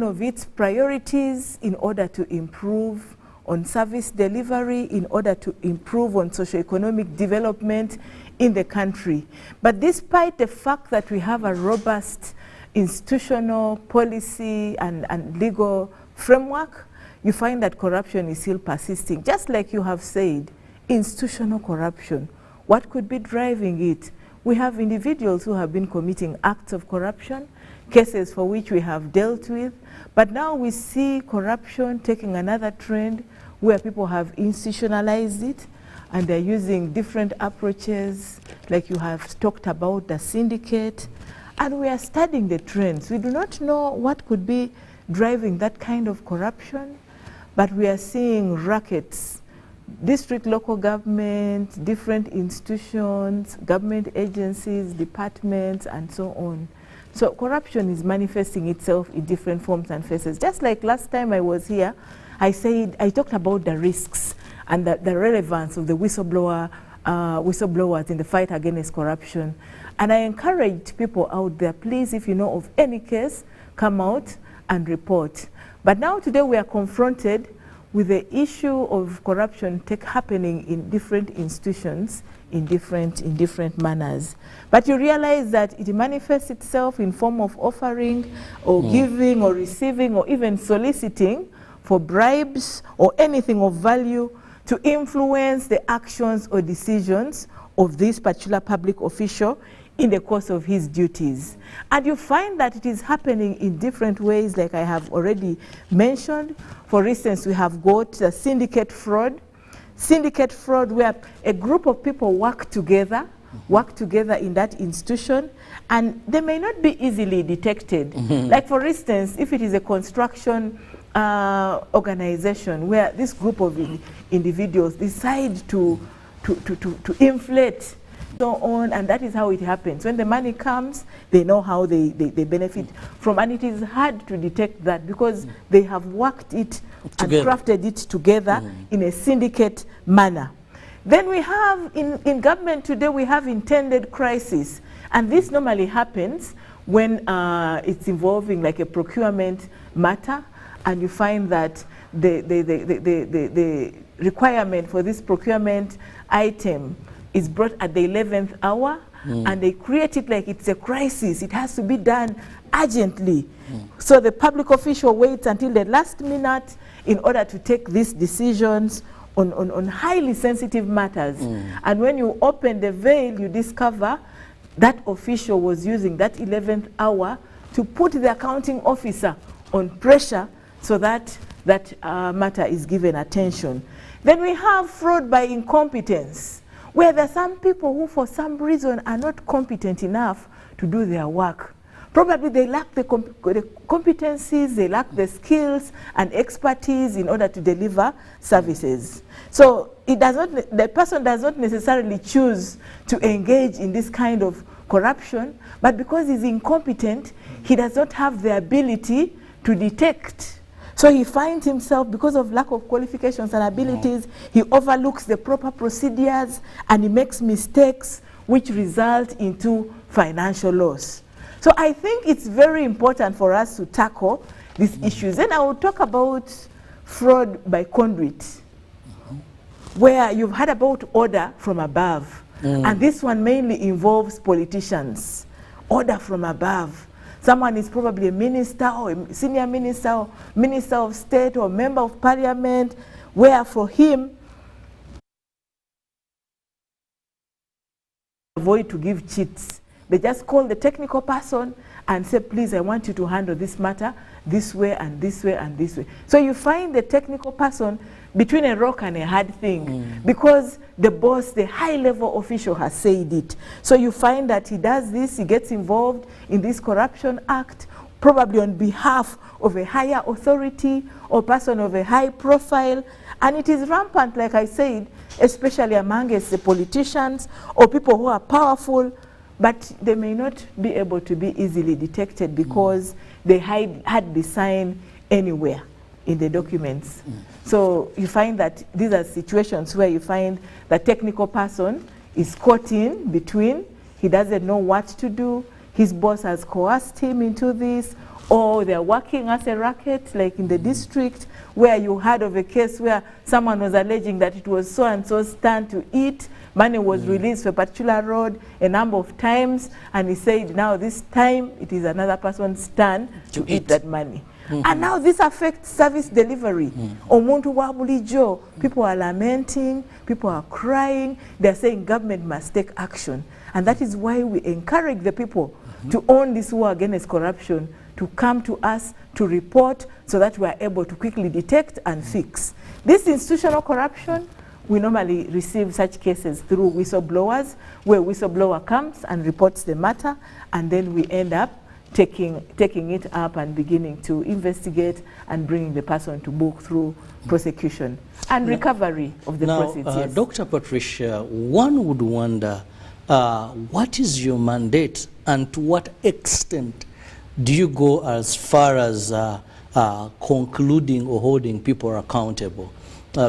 one of its priorities in order to improve on service delivery, in order to improve on socioeconomic development in the country. But despite the fact that we have a robust institutional policy and legal framework, you find that corruption is still persisting. Just like you have said, institutional corruption. What could be driving it? We have individuals who have been committing acts of corruption, cases for which we have dealt with, but now we see corruption taking another trend where people have institutionalized it and they're using different approaches, like you have talked about the syndicate, and we are studying the trends. We do not know what could be driving that kind of corruption, but we are seeing rackets, district, local government, different institutions, government agencies, departments, and so on. So corruption is manifesting itself in different forms and faces. Just like last time I was here, I talked about the risks and the relevance of the whistleblowers in the fight against corruption. And I encouraged people out there, please, if you know of any case, come out and report. But now today we are confronted with the issue of corruption happening in different institutions in different manners. But you realize that it manifests itself in form of offering or giving or receiving or even soliciting for bribes or anything of value to influence the actions or decisions of this particular public official in the course of his duties. And you find that it is happening in different ways, like I have already mentioned. For instance, we have got the syndicate fraud. Syndicate fraud where a group of people work together in that institution, and they may not be easily detected. Like for instance, if it is a construction organization where this group of individuals decide to inflate so on, and that is how it happens. When the money comes, they know how they benefit from, and it is hard to detect that because they have worked it together and crafted it together in a syndicate manner. Then we have, in government today, we have intended crisis, and this normally happens when it's involving like a procurement matter, and you find that the requirement for this procurement item is brought at the 11th hour, and they create it like it's a crisis. It has to be done urgently. So the public official waits until the last minute in order to take these decisions on highly sensitive matters. And when you open the veil, you discover that official was using that 11th hour to put the accounting officer on pressure so that that matter is given attention. Then we have fraud by incompetence, where there are some people who for some reason are not competent enough to do their work. Probably they lack the competencies, they lack the skills and expertise in order to deliver services. So the person does not necessarily choose to engage in this kind of corruption, but because he's incompetent, he does not have the ability to detect. So he finds himself, because of lack of qualifications and abilities, he overlooks the proper procedures and he makes mistakes which result into financial loss. So I think it's very important for us to tackle these issues. Then I will talk about fraud by conduit, where you've heard about order from above. And this one mainly involves politicians. Order from above. Someone is probably a minister or a senior minister or minister of state or member of parliament, where for him, avoid to give cheats. They just call the technical person and say, please, I want you to handle this matter this way and this way and this way. So you find the technical person between a rock and a hard thing because the boss, the high-level official has said it. So you find that he does this, he gets involved in this corruption act, probably on behalf of a higher authority or person of a high profile. And it is rampant, like I said, especially amongst the politicians or people who are powerful, but they may not be able to be easily detected because they had the sign anywhere in the documents. So you find that these are situations where you find the technical person is caught in between, he doesn't know what to do, his boss has coerced him into this, or they're working as a racket, like in the district, where you heard of a case where someone was alleging that it was so-and-so's turn to eat. Money was released for a particular road a number of times, and he said, now this time it is another person's turn to eat that money. And now this affects service delivery. Omuntu wa bulijjo, people are lamenting, people are crying, they're saying government must take action. And that is why we encourage the people to own this war against corruption, to come to us to report so that we are able to quickly detect and fix. This institutional corruption, we normally receive such cases through whistleblowers, where whistleblower comes and reports the matter, and then we end up taking it up and beginning to investigate and bringing the person to book through prosecution and recovery of the proceeds. Yes. Dr. Patricia, one would wonder, what is your mandate and to what extent do you go as far as concluding or holding people accountable?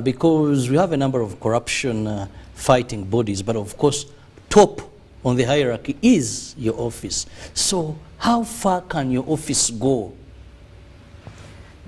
Because we have a number of corruption fighting bodies, but of course, top on the hierarchy is your office. So how far can your office go?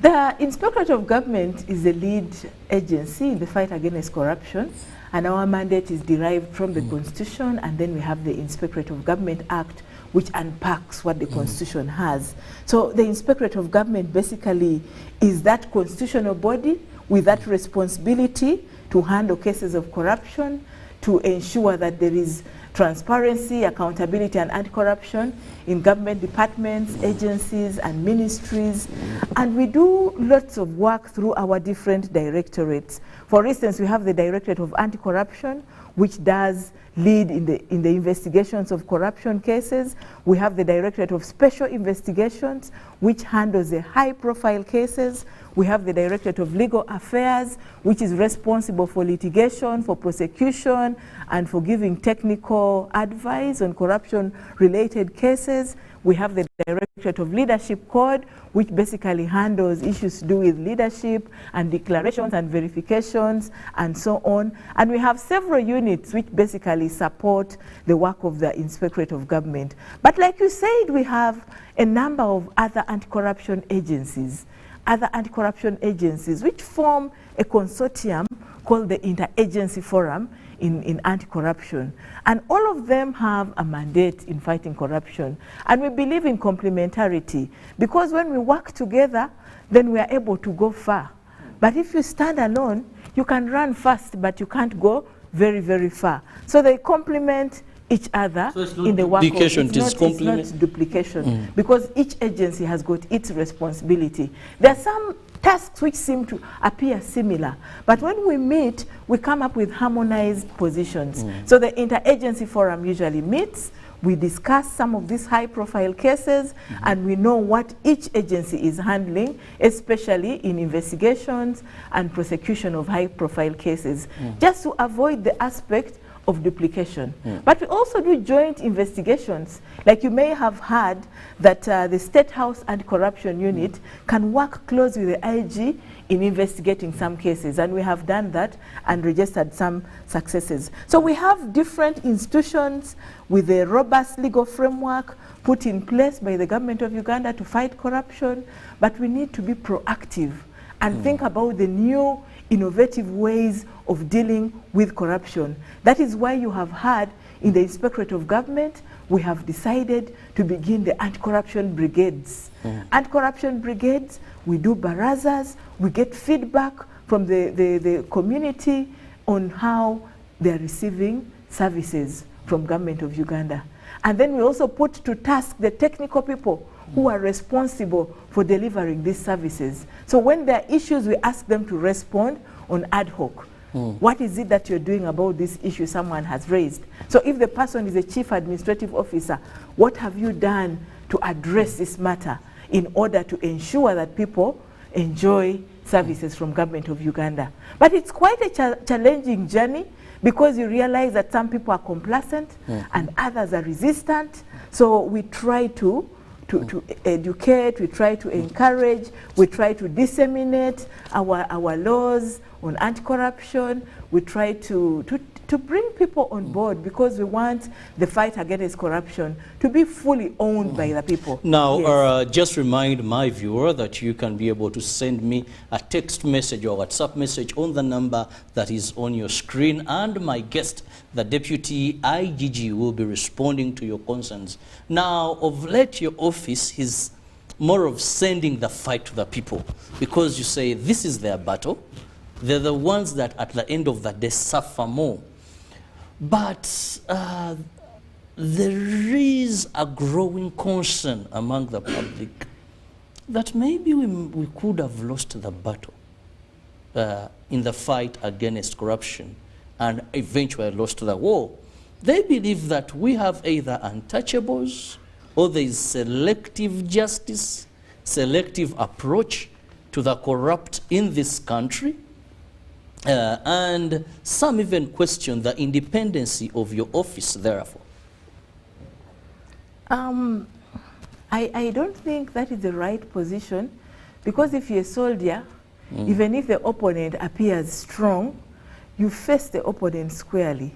The Inspectorate of Government is the lead agency in the fight against corruption, and our mandate is derived from the Constitution, and then we have the Inspectorate of Government Act, which unpacks what the Constitution has. So the Inspectorate of Government basically is that constitutional body with that responsibility to handle cases of corruption, to ensure that there is transparency, accountability, and anti-corruption in government departments, agencies, and ministries. And we do lots of work through our different directorates. For instance, we have the Directorate of Anti-Corruption, which does lead in the investigations of corruption cases. We have the Directorate of Special Investigations, which handles the high-profile cases. We have the Directorate of Legal Affairs, which is responsible for litigation, for prosecution, and for giving technical advice on corruption-related cases. We have the Directorate of Leadership Code, which basically handles issues to do with leadership and declarations and verifications and so on. And we have several units which basically support the work of the Inspectorate of Government. But like you said, we have a number of other anti-corruption agencies, which form a consortium called the Interagency Forum in anti-corruption. And all of them have a mandate in fighting corruption. And we believe in complementarity, because when we work together, then we are able to go far. But if you stand alone, you can run fast, but you can't go very, very far. So they complement each other in the work of, it's not duplication, because each agency has got its responsibility. There are some tasks which seem to appear similar, but when we meet, we come up with harmonized positions. So the Interagency Forum usually meets, we discuss some of these high-profile cases, and we know what each agency is handling, especially in investigations and prosecution of high-profile cases, just to avoid the aspect of duplication. But we also do joint investigations. Like you may have heard that the State House Anti-Corruption Unit can work closely with the IG in investigating some cases, and we have done that and registered some successes. So we have different institutions with a robust legal framework put in place by the government of Uganda to fight corruption, but we need to be proactive and think about the new innovative ways of dealing with corruption. That is why you have heard in the Inspectorate of Government, we have decided to begin the anti-corruption brigades. Anti-corruption brigades, we do barazas, we get feedback from the community on how they're receiving services from government of Uganda. And then we also put to task the technical people who are responsible for delivering these services. So when there are issues, we ask them to respond on ad hoc. What is it that you're doing about this issue someone has raised? So if the person is a chief administrative officer, what have you done to address this matter in order to ensure that people enjoy services from government of Uganda? But it's quite a challenging journey, because you realize that some people are complacent and others are resistant. So we try to educate, we try to encourage, we try to disseminate our laws on anti-corruption, we try to to bring people on board, because we want the fight against corruption to be fully owned by the people. Now, Yes. just remind my viewer that you can be able to send me a text message or WhatsApp message on the number that is on your screen, and my guest, the Deputy IGG, will be responding to your concerns. Now, of late, your office is more of sending the fight to the people, because you say this is their battle. They're the ones that at the end of the day suffer more. But there is a growing concern among the public that maybe we could have lost the battle in the fight against corruption and eventually lost the war. They believe that we have either untouchables or there is selective justice, selective approach to the corrupt in this country. And some even question the independency of your office, therefore. I don't think that is the right position, because if you're a soldier, even if the opponent appears strong, you face the opponent squarely.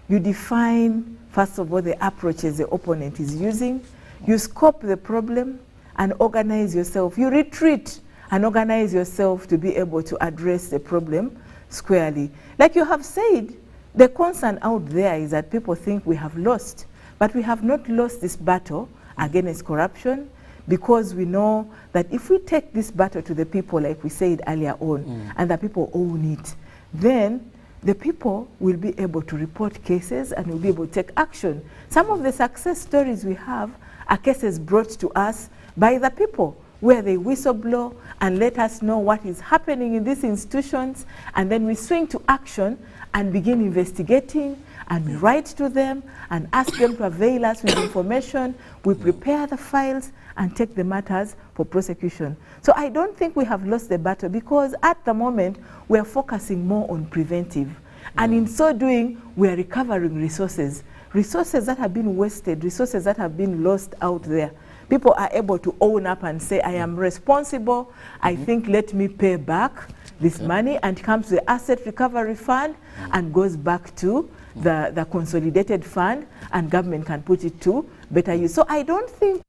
You define, first of all, the approaches the opponent is using. You scope the problem and organize yourself. You retreat and organize yourself to be able to address the problem squarely. Like you have said, the concern out there is that people think we have lost, but we have not lost this battle against corruption, because we know that if we take this battle to the people, like we said earlier on, and the people own it, then the people will be able to report cases and will be able to take action. Some of the success stories we have are cases brought to us by the people, where they whistleblow and let us know what is happening in these institutions, and then we swing to action and begin investigating, and we write to them and ask them to avail us with information. We prepare the files and take the matters for prosecution. So I don't think we have lost the battle, because at the moment we are focusing more on preventive. And in so doing, we are recovering resources that have been wasted, resources that have been lost out there. People are able to own up and say, I am responsible, I think let me pay back this money, and comes to the asset recovery fund and goes back to the consolidated fund, and government can put it to better use. So I don't think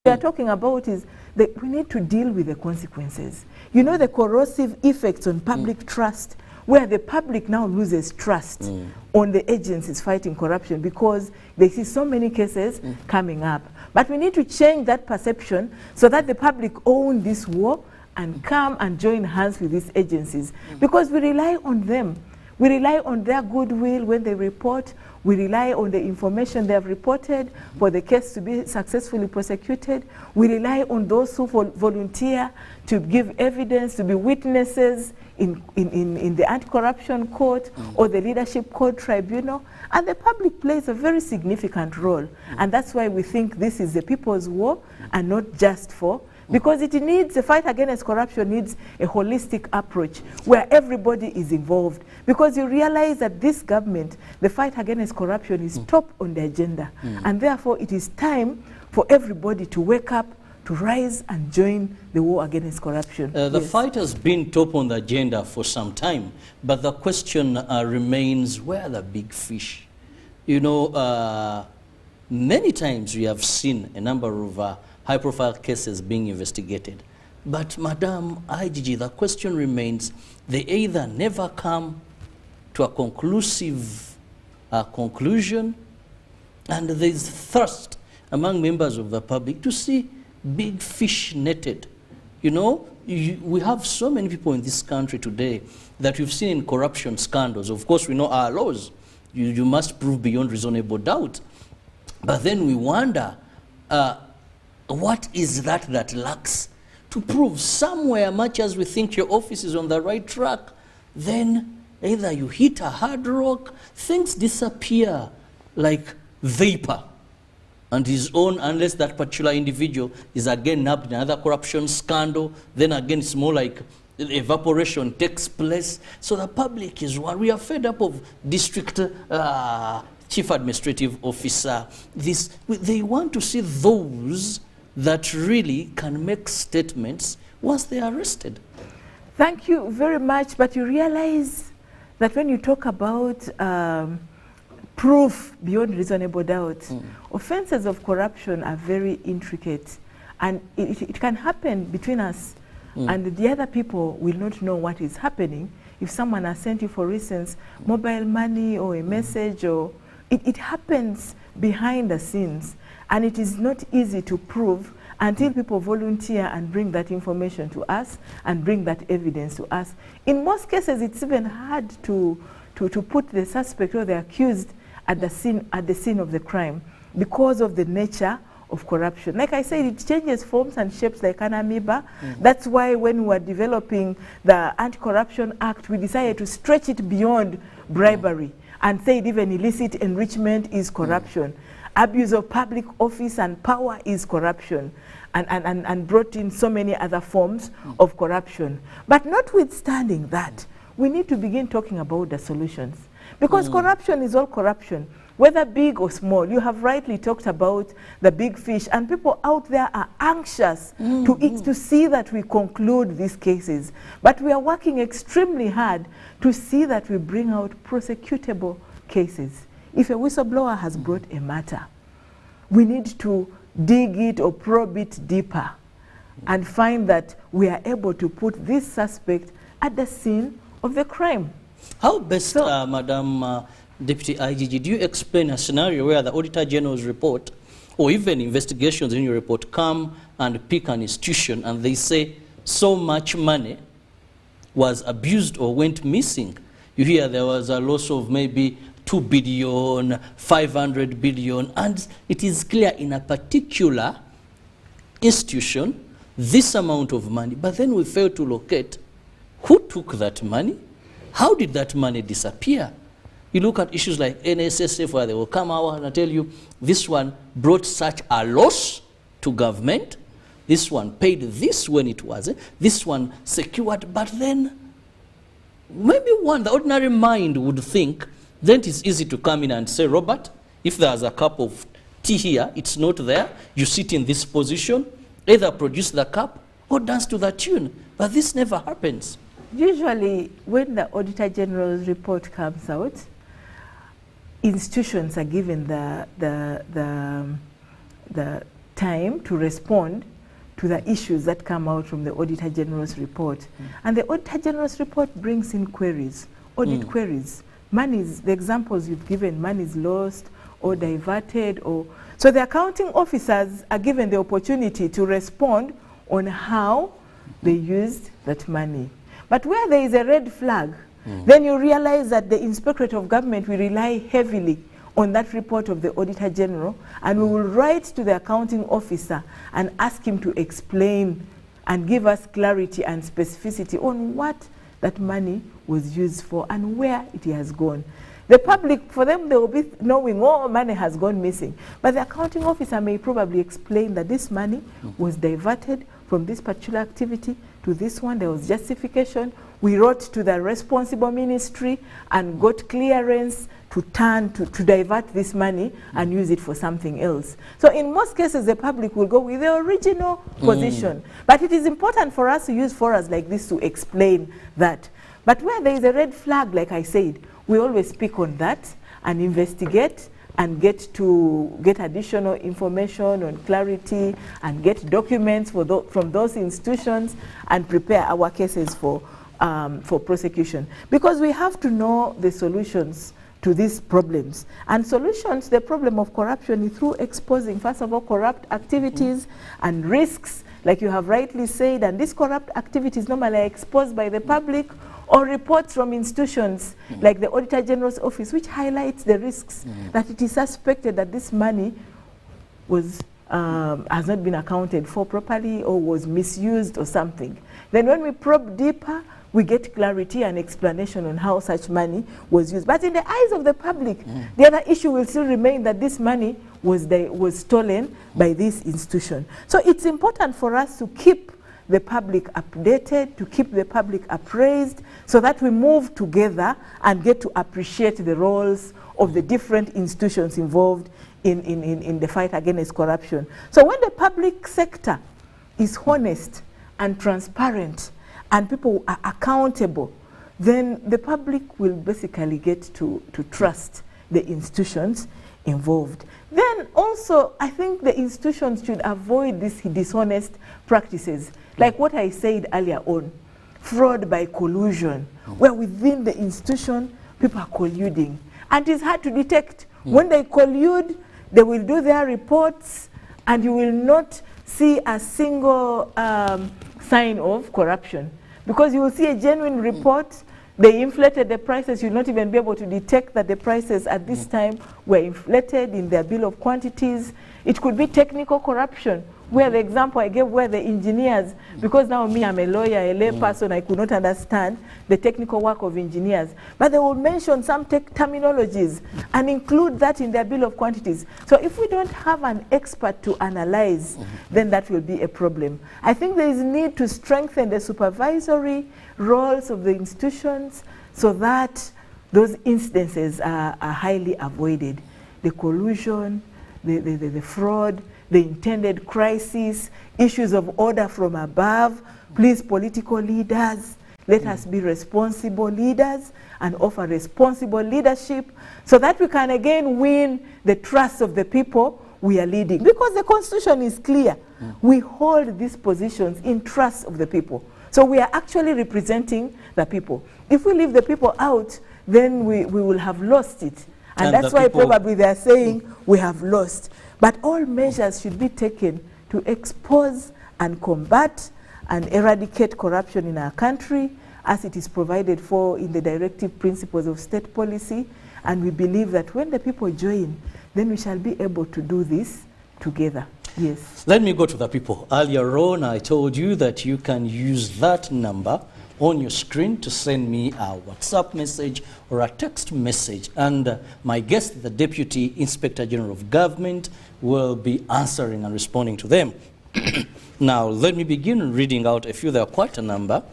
we are talking about is that we need to deal with the consequences. You know, the corrosive effects on public trust, where the public now loses trust on the agencies fighting corruption, because they see so many cases coming up. But we need to change that perception so that the public own this war and come and join hands with these agencies, because we rely on them. We rely on their goodwill when they report. We rely on the information they have reported for the case to be successfully prosecuted. We rely on those who volunteer to give evidence, to be witnesses in the anti-corruption court or the leadership court tribunal. And the public plays a very significant role. And that's why we think this is the people's war and not just for, because it needs, the fight against corruption needs a holistic approach where everybody is involved. Because you realize that this government, the fight against corruption is top on the agenda. And therefore it is time for everybody to wake up, to rise and join the war against corruption. The fight has been top on the agenda for some time, but the question remains, where are the big fish? You know, many times we have seen a number of high-profile cases being investigated. But, Madam IGG, the question remains, they either never come to a conclusive conclusion, and there is thirst among members of the public to see big fish netted. You know, we have so many people in this country today that we've seen in corruption scandals. Of course, we know our laws. You must prove beyond reasonable doubt. But then we wonder, what is that lacks to prove somewhere, much as we think your office is on the right track, then either you hit a hard rock, things disappear like vapor on his own, unless that particular individual is again nabbed in another corruption scandal, then again it's more like evaporation takes place. So the public is worried. We are fed up of district chief administrative officer. They want to see those that really can make statements once they are arrested. Thank you very much, but you realize that when you talk about proof beyond reasonable doubt, offenses of corruption are very intricate, and it can happen between us and the other people will not know what is happening. If someone has sent you, for instance, mobile money or a message, or it happens behind the scenes, and it is not easy to prove until people volunteer and bring that information to us and bring that evidence to us. In most cases, it's even hard to put the suspect or the accused at the scene of the crime because of the nature of corruption. Like I said, it changes forms and shapes like an amoeba. That's why when we were developing the Anti-Corruption Act, we decided to stretch it beyond bribery and said even illicit enrichment is corruption. Abuse of public office and power is corruption, and brought in so many other forms of corruption. But notwithstanding that, we need to begin talking about the solutions, because corruption is all corruption, whether big or small. You have rightly talked about the big fish, and people out there are anxious to see that we conclude these cases. But we are working extremely hard to see that we bring out prosecutable cases. If a whistleblower has brought a matter, we need to dig it or probe it deeper and find that we are able to put this suspect at the scene of the crime. How best, Madam Deputy IGG, do you explain a scenario where the Auditor General's report or even investigations in your report come and pick an institution and they say so much money was abused or went missing? You hear there was a loss of maybe 2 billion, 500 billion, and it is clear in a particular institution this amount of money, but then we fail to locate who took that money, how did that money disappear. You look at issues like NSSF where they will come out and tell you this one brought such a loss to government, this one paid this when it wasn't, this one secured, but then maybe the ordinary mind would think then it's easy to come in and say, Robert, if there's a cup of tea here, it's not there, you sit in this position, either produce the cup or dance to the tune. But this never happens. Usually, when the Auditor General's report comes out, institutions are given the time to respond to the issues that come out from the Auditor General's report. And the Auditor General's report brings in queries, audit queries. Monies, the examples you've given, money is lost or diverted, or so the accounting officers are given the opportunity to respond on how they used that money. But where there is a red flag, then you realize that the Inspectorate of Government will rely heavily on that report of the Auditor General, and we will write to the accounting officer and ask him to explain and give us clarity and specificity on what that money was used for and where it has gone. The public, for them, they will be knowing, oh, money has gone missing. But the accounting officer may probably explain that this money was diverted from this particular activity to this one. There was justification. We wrote to the responsible ministry and got clearance to divert this money and use it for something else. So in most cases, the public will go with the original position. But it is important for us to use forums like this to explain that. But where there is a red flag, like I said, we always speak on that and investigate and get additional information on clarity and get documents from those institutions and prepare our cases for prosecution. Because we have to know the solutions to these problems. And solutions, the problem of corruption is through exposing, first of all, corrupt activities and risks, like you have rightly said, and these corrupt activities normally are exposed by the public or reports from institutions like the Auditor General's Office, which highlights the risks that it is suspected that this money was has not been accounted for properly or was misused or something. Then when we probe deeper, we get clarity and explanation on how such money was used. But in the eyes of the public, the other issue will still remain that this money was stolen by this institution. So it's important for us to keep the public updated, to keep the public appraised, so that we move together and get to appreciate the roles of the different institutions involved in the fight against corruption. So when the public sector is honest and transparent and people are accountable, then the public will basically get to trust the institutions involved. Then also, I think the institutions should avoid these dishonest practices, like what I said earlier on, fraud by collusion, where within the institution, people are colluding. And it's hard to detect. When they collude, they will do their reports, and you will not see a single sign of corruption. Because you will see a genuine report, they inflated the prices, you'll not even be able to detect that the prices at this time were inflated in their bill of quantities. It could be technical corruption, where the example I gave where the engineers, because now me, I'm a lawyer, a lay person, I could not understand the technical work of engineers. But they will mention some terminologies and include that in their bill of quantities. So if we don't have an expert to analyze, then that will be a problem. I think there is need to strengthen the supervisory roles of the institutions so that those incidences are highly avoided. The collusion, the fraud, the intended crisis, issues of order from above. Please, political leaders, let us be responsible leaders and offer responsible leadership so that we can again win the trust of the people we are leading. Because the Constitution is clear. We hold these positions in trust of the people. So we are actually representing the people. If we leave the people out, then we will have lost it. And that's why probably they are saying we have lost. But all measures should be taken to expose and combat and eradicate corruption in our country as it is provided for in the directive principles of state policy. And we believe that when the people join, then we shall be able to do this together. Yes. Let me go to the people. Earlier on, I told you that you can use that number on your screen to send me a WhatsApp message or a text message. And my guest, the Deputy Inspector General of Government, will be answering and responding to them. Now, let me begin reading out a few. There are quite a number.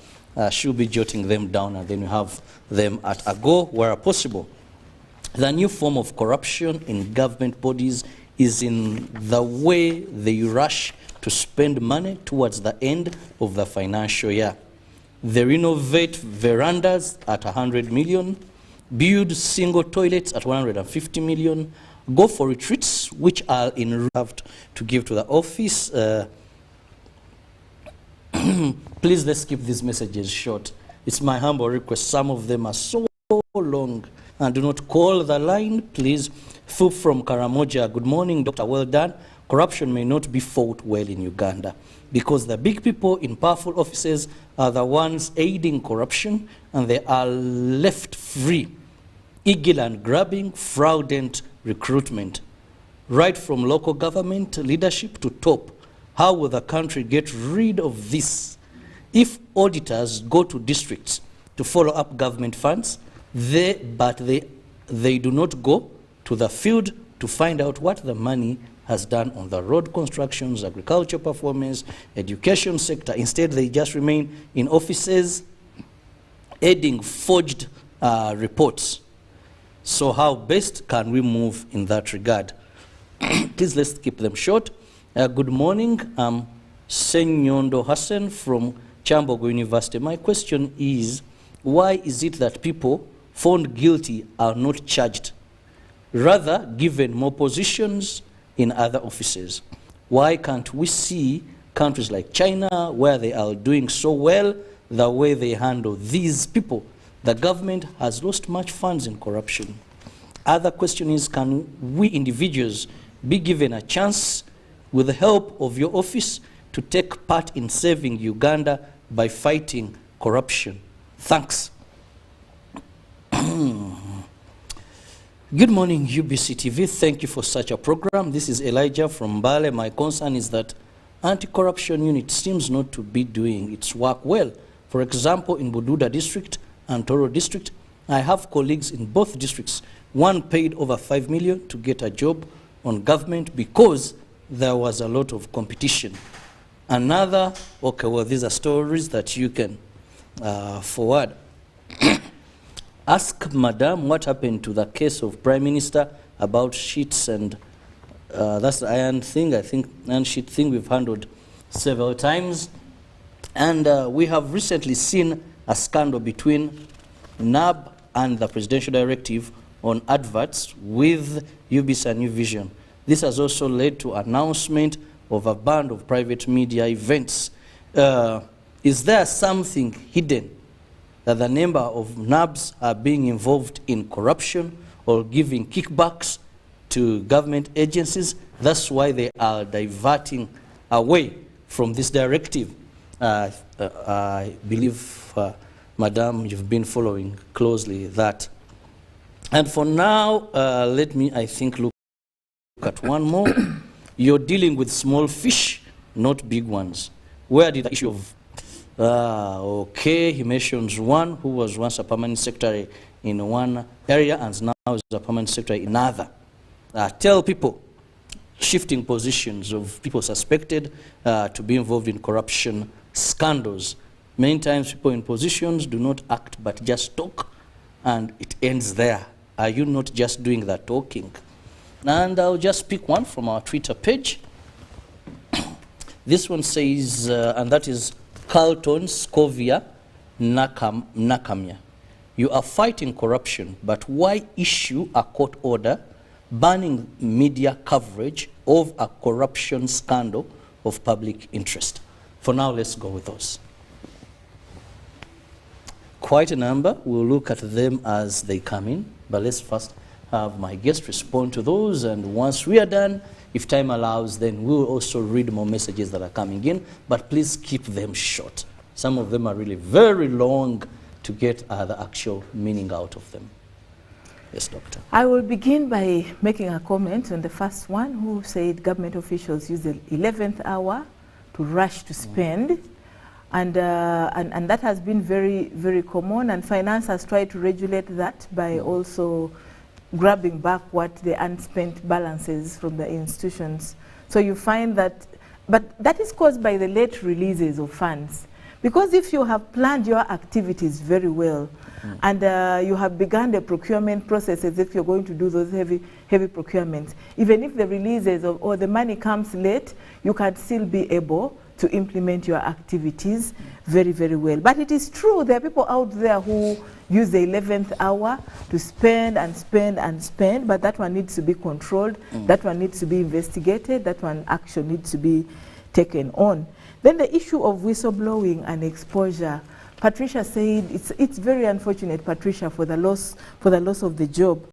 She'll be jotting them down, and then you have them at a go where possible. The new form of corruption in government bodies is in the way they rush to spend money towards the end of the financial year. They renovate verandas at 100 million, build single toilets at 150 million, go for retreats which are in to give to the office. Please, let's keep these messages short. It's my humble request. Some of them are so long. And do not call the line, please. Fu from Karamoja. Good morning, Dr. Well done. Corruption may not be fought well in Uganda because the big people in powerful offices are the ones aiding corruption, and they are left free. Eagle and grabbing, fraudulent recruitment. Right from local government leadership to top. How will the country get rid of this? If auditors go to districts to follow up government funds, but they do not go to the field to find out what the money has done on the road constructions, agriculture performance, education sector. Instead, they just remain in offices aiding forged reports. So how best can we move in that regard? Please, let's keep them short. Good morning. I'm Senyondo Hassan from Chambogo University. My question is, why is it that people found guilty are not charged, rather given more positions in other offices? Why can't we see countries like China, where they are doing so well, the way they handle these people? The government has lost much funds in corruption. Other question is, can we individuals be given a chance with the help of your office to take part in saving Uganda by fighting corruption? Thanks. Good morning, UBC TV. Thank you for such a program. This is Elijah from Mbale. My concern is that anti-corruption unit seems not to be doing its work well. For example, in Bududa district and Toro district, I have colleagues in both districts. One paid over 5 million to get a job on government because there was a lot of competition. Another, okay, well, these are stories that you can forward. Ask Madam what happened to the case of Prime Minister about sheets, and that's the iron thing. I think iron sheet thing we've handled several times. And we have recently seen a scandal between NAB and the presidential directive on adverts with UBIS and New Vision. This has also led to announcement of a ban of private media events. Is there something hidden that the number of NABs are being involved in corruption or giving kickbacks to government agencies? That's why they are diverting away from this directive. I believe, Madam, you've been following closely that. And for now, let me, I think, look at one more. You're dealing with small fish, not big ones. Where did the issue of, okay, he mentions one who was once a permanent secretary in one area and now is a permanent secretary in another. Tell people, shifting positions of people suspected to be involved in corruption scandals. Many times people in positions do not act but just talk, and it ends there. Are you not just doing the talking? And I'll just pick one from our Twitter page. This one says, and that is Carlton Scovia Nakamia. You are fighting corruption, but why issue a court order banning media coverage of a corruption scandal of public interest? For now, let's go with those. Quite a number. We'll look at them as they come in, but let's first have my guest respond to those, and once we are done, if time allows, then we'll also read more messages that are coming in, but please keep them short. Some of them are really very long to get the actual meaning out of them. Yes, Doctor. I will begin by making a comment on the first one, who said government officials use the 11th hour to rush to spend. And that has been very, very common, and finance has tried to regulate that by also grabbing back what the unspent balances from the institutions. So you find that, but that is caused by the late releases of funds. Because if you have planned your activities very well, and you have begun the procurement process as if you're going to do those heavy procurements, even if the releases or the money comes late, you can still be able to implement your activities very, very well. But it is true, there are people out there who use the 11th hour to spend and spend and spend, but that one needs to be controlled, that one needs to be investigated, that one action needs to be taken on. Then the issue of whistleblowing and exposure, Patricia said it's very unfortunate, Patricia, for the loss of the job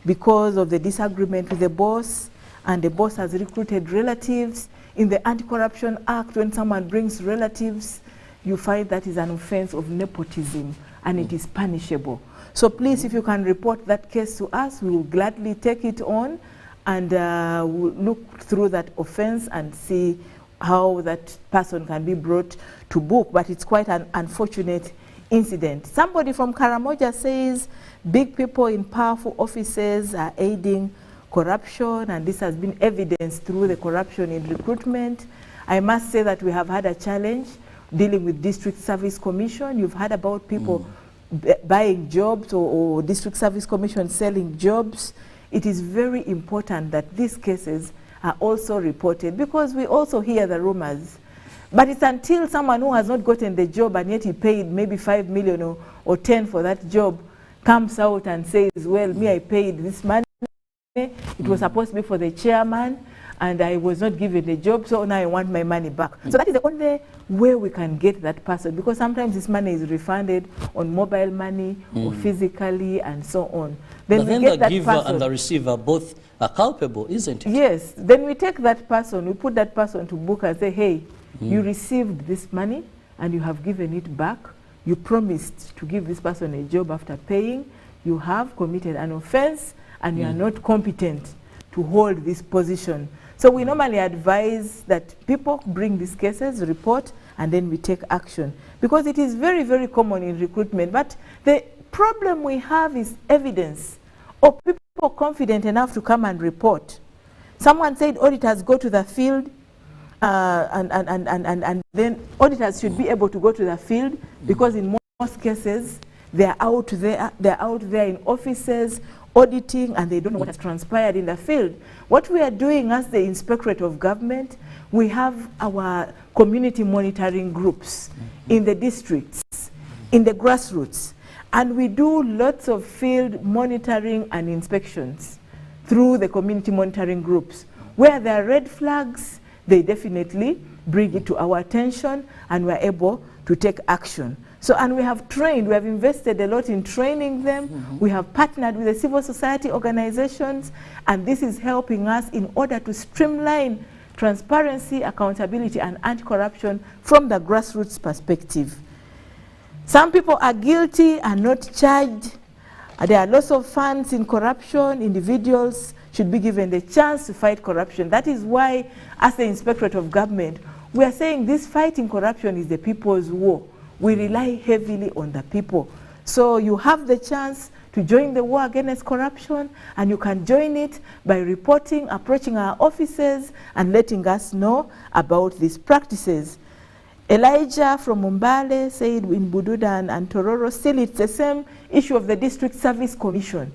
because of the disagreement with the boss, and the boss has recruited relatives. In the Anti-Corruption Act, when someone brings relatives, you find that is an offense of nepotism, and it is punishable. So please, if you can report that case to us, we will gladly take it on, and we'll look through that offense and see how that person can be brought to book. But it's quite an unfortunate incident. Somebody from Karamoja says big people in powerful offices are aiding corruption, and this has been evidenced through the corruption in recruitment. I must say that we have had a challenge dealing with District Service Commission. You've heard about people buying jobs, or District Service Commission selling jobs. It is very important that these cases are also reported, because we also hear the rumors. But it's until someone who has not gotten the job and yet he paid maybe 5 million or 10 for that job comes out and says, well, me, I paid this money. It was supposed to be for the chairman, and I was not given the job, so now I want my money back. So that is the only way we can get that person, because sometimes this money is refunded on mobile money or physically and so on. Then the giver and the receiver both are culpable, isn't it? Yes. Then we take that person, we put that person to book and say, hey, you received this money and you have given it back. You promised to give this person a job after paying. You have committed an offense, and you are not competent to hold this position. So we normally advise that people bring these cases, report, and then we take action. Because it is very, very common in recruitment. But the problem we have is evidence, or people confident enough to come and report. Someone said auditors go to the field, and then auditors should be able to go to the field, because in most cases, they're out there in offices auditing, and they don't know what has transpired in the field. What we are doing as the Inspectorate of Government, we have our community monitoring groups in the districts, in the grassroots, and we do lots of field monitoring and inspections through the community monitoring groups. Where there are red flags, they definitely bring it to our attention, and we're able to take action. So, and we have trained, we have invested a lot in training them. We have partnered with the civil society organizations, and this is helping us in order to streamline transparency, accountability, and anti-corruption from the grassroots perspective. Some people are guilty and not charged. There are lots of funds in corruption. Individuals should be given the chance to fight corruption. That is why, as the Inspectorate of Government, we are saying this fighting corruption is the people's war. We rely heavily on the people. So you have the chance to join the war against corruption, and you can join it by reporting, approaching our offices, and letting us know about these practices. Elijah from Mumbale said in Bududa and Tororo, still it's the same issue of the District Service Commission.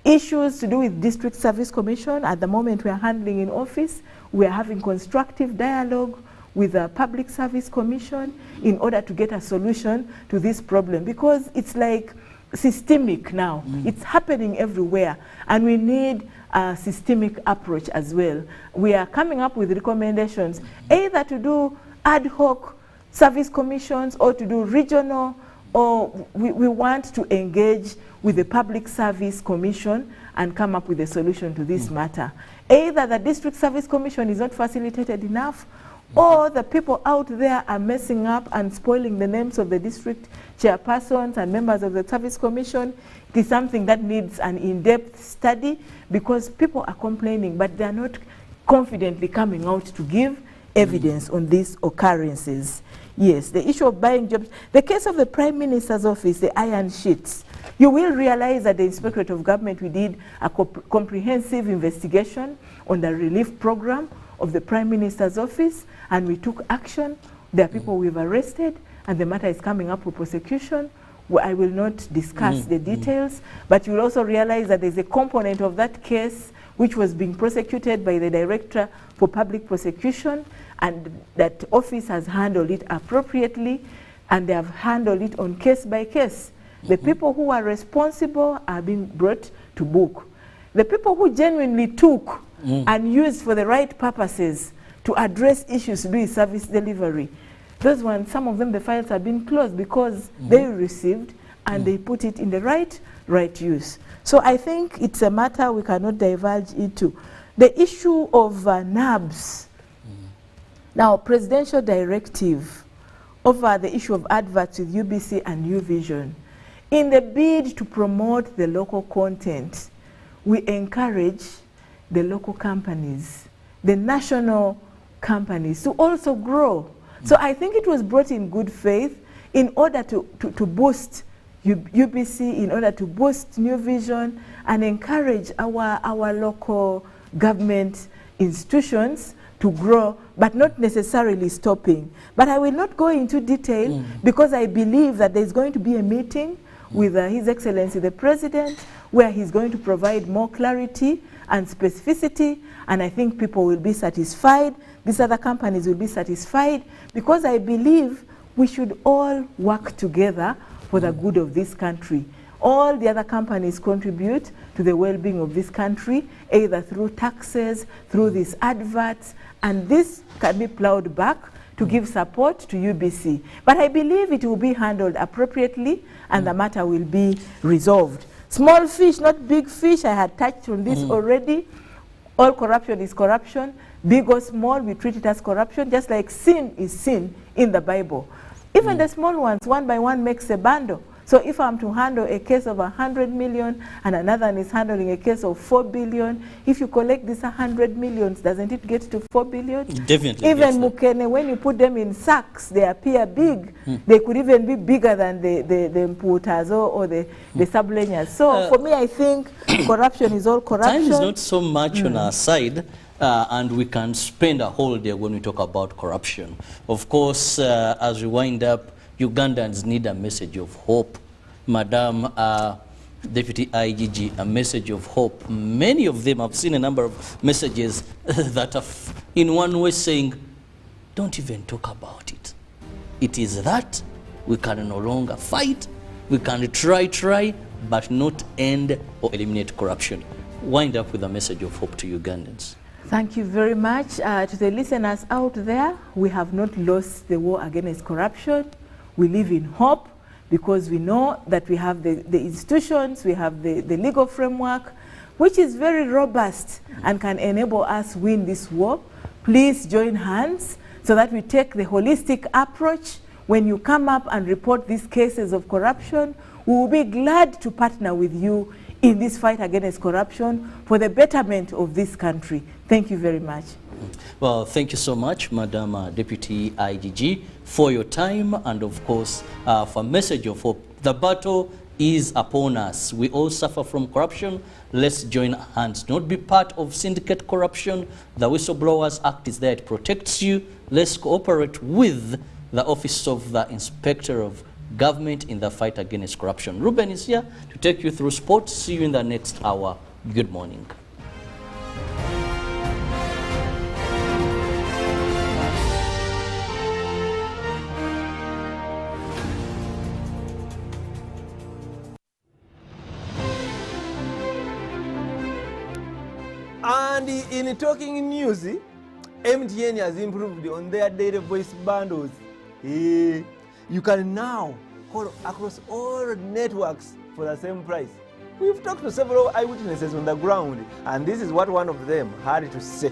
Issues to do with District Service Commission, at the moment we are handling in office. We are having constructive dialogue with the Public Service Commission in order to get a solution to this problem, because it's like systemic now. It's happening everywhere, and we need a systemic approach as well. We are coming up with recommendations, either to do ad hoc service commissions or to do regional, or we want to engage with the Public Service Commission and come up with a solution to this matter. Either the District Service Commission is not facilitated enough, or the people out there are messing up and spoiling the names of the district chairpersons and members of the Service Commission. It is something that needs an in-depth study, because people are complaining, but they are not confidently coming out to give evidence on these occurrences. Yes, the issue of buying jobs. The case of the Prime Minister's office, the iron sheets, you will realize that the Inspectorate of Government, we did a comprehensive investigation on the relief program of the Prime Minister's office, and we took action. There are people we've arrested, and the matter is coming up for prosecution. I will not discuss the details, but you'll also realize that there's a component of that case which was being prosecuted by the Director for Public Prosecution, and that office has handled it appropriately, and they have handled it on case by case. The people who are responsible are being brought to book. The people who genuinely took and used for the right purposes to address issues to do with service delivery, those ones, some of them, the files have been closed because they received and they put it in the right use. So I think it's a matter we cannot divulge into. The issue of NABs. Now, presidential directive over the issue of adverts with UBC and New Vision. In the bid to promote the local content, we encourage the local companies, the national companies, to also grow. So I think it was brought in good faith in order to boost UBC, in order to boost New Vision, and encourage our local government institutions to grow, but not necessarily stopping. But I will not go into detail because I believe that there's going to be a meeting with His Excellency the President, where he's going to provide more clarity and specificity, and I think people will be satisfied. These other companies will be satisfied, because I believe we should all work together for the good of this country. All the other companies contribute to the well-being of this country, either through taxes, through these adverts, and this can be plowed back to give support to UBC. But I believe it will be handled appropriately, and the matter will be resolved. Small fish, not big fish. I had touched on this already. All corruption is corruption. Big or small, we treat it as corruption, just like sin is sin in the Bible. Even the small ones, one by one, makes a bundle. So if I'm to handle a case of 100 million and another one is handling a case of 4 billion, if you collect these 100 millions, doesn't it get to 4 billion? Definitely. Even Mukene, when you put them in sacks, they appear big. They could even be bigger than the Mputazo or the Sablenias. So for me, I think corruption is all corruption. Time is not so much on our side. And we can spend a whole day when we talk about corruption. Of course, as we wind up, Ugandans need a message of hope. Madam, Deputy IGG, a message of hope. Many of them, I've seen a number of messages that are in one way saying, don't even talk about it. It is that we can no longer fight, we can try, but not end or eliminate corruption. Wind up with a message of hope to Ugandans. Thank you very much. To the listeners out there, we have not lost the war against corruption. We live in hope, because we know that we have the institutions, we have the legal framework, which is very robust and can enable us win this war. Please join hands so that we take the holistic approach. When you come up and report these cases of corruption, we will be glad to partner with you in this fight against corruption for the betterment of this country. Thank you very much. Well, thank you so much, Madam Deputy IGG, for your time and, of course, for a message of hope. The battle is upon us. We all suffer from corruption. Let's join hands. Not be part of syndicate corruption. The Whistleblowers Act is there. It protects you. Let's cooperate with the Office of the Inspector of Government in the fight against corruption. Ruben is here to take you through sports. See you in the next hour. Good morning. And in talking news, MTN has improved on their data voice bundles. You can now call across all networks for the same price. We've talked to several eyewitnesses on the ground, and this is what one of them had to say.